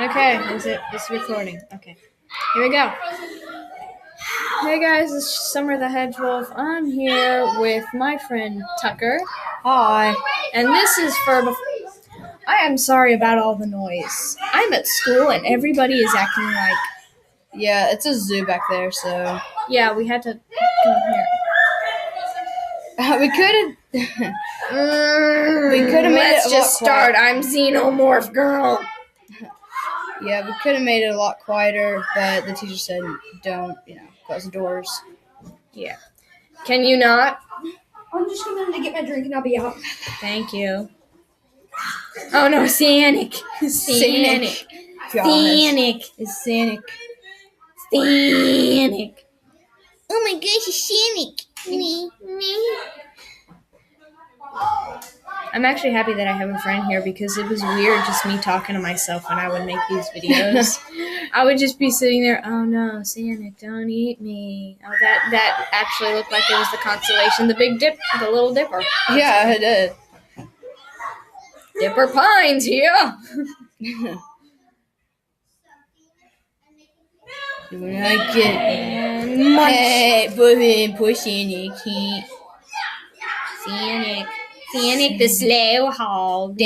Okay, it's recording. Okay, here we go. Hey guys, it's Summer the Hedgewolf. I'm here with my friend Tucker. Hi. And this is for... I am sorry about all the noise. I'm at school and everybody is acting like... Yeah, it's a zoo back there, so... Yeah, we had to come here. We could have... Let's just start. I'm Xenomorph Girl. Yeah, we could have made it a lot quieter, but the teacher said don't, close the doors. Yeah. Can you not? I'm just going to get my drink and I'll be out. Thank you. Oh no, Sanic. Sanic. Sanic. It's Sanic. Sanic. Oh my gosh, it's Sanic. Me. I'm actually happy that I have a friend here because it was weird just me talking to myself when I would make these videos. I would just be sitting there, oh no, Sanic, don't eat me. Oh, that actually looked like it was the constellation, the Big Dip, the Little Dipper. Yeah, it did. Dipper Pines here. When I get hey, push Sanic. Sanic the slow hog.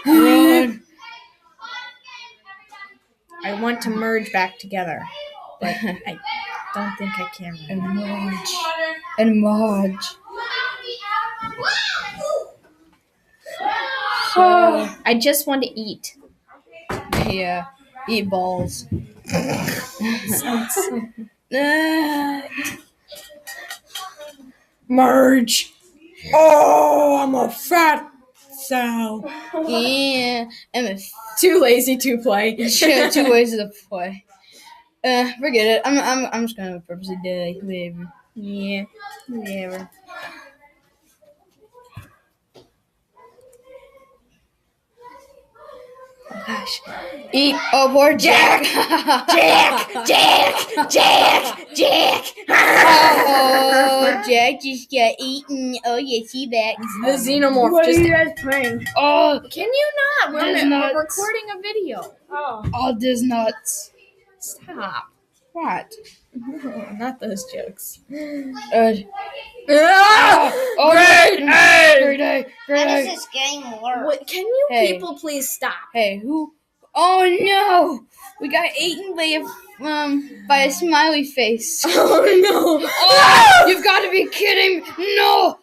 Run. I want to merge back together, but I don't think I can. And merge. So, I just want to eat. Yeah, eat balls. Merge. Oh, I'm a fat sow. Yeah, Too lazy to play. Two ways to play. Forget it. I'm just gonna purposely die. Whatever. Yeah, whatever. Oh gosh. Eat. Oh, poor Jack. Jack. Oh, Jack just got eaten. Oh, yes, he back. The Xenomorph What just... are you guys playing? Oh, Can you not? That's We're nuts. recording a video. all this nuts. Stop. What? Not those jokes. Grade A. How does this game work? Wait, can you people please stop? Hey, who? Oh no! We got eaten by a smiley face. Oh no! Oh, you've got to be kidding! No!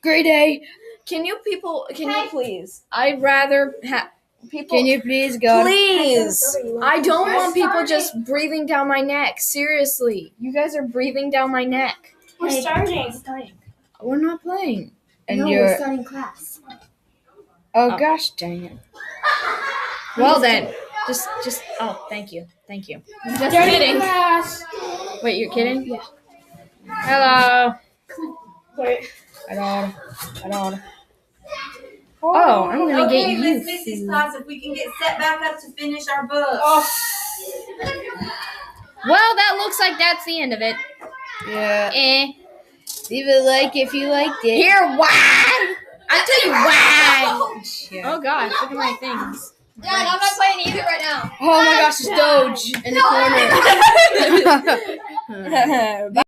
Grade A. Can you please? I'd rather have people. Can you please go? Please! I don't want people just breathing down my neck. Seriously, you guys are breathing down my neck. We're starting. We're not playing. And We're starting class. Oh gosh, dang it! Well then, just. Oh, thank you. Just kidding. Class. Wait, you're kidding? Yeah. Hello. Wait. I don't. Oh, I'm gonna get you. Let's miss this class if we can get set back up to finish our book. Well, that looks like that's the end of it. Yeah. Leave a like if you liked it. Here, why? I tell you why. Yeah. Oh gosh, look at my things. Dad, I'm not playing either right now. Oh my gosh, it's Doge in the corner.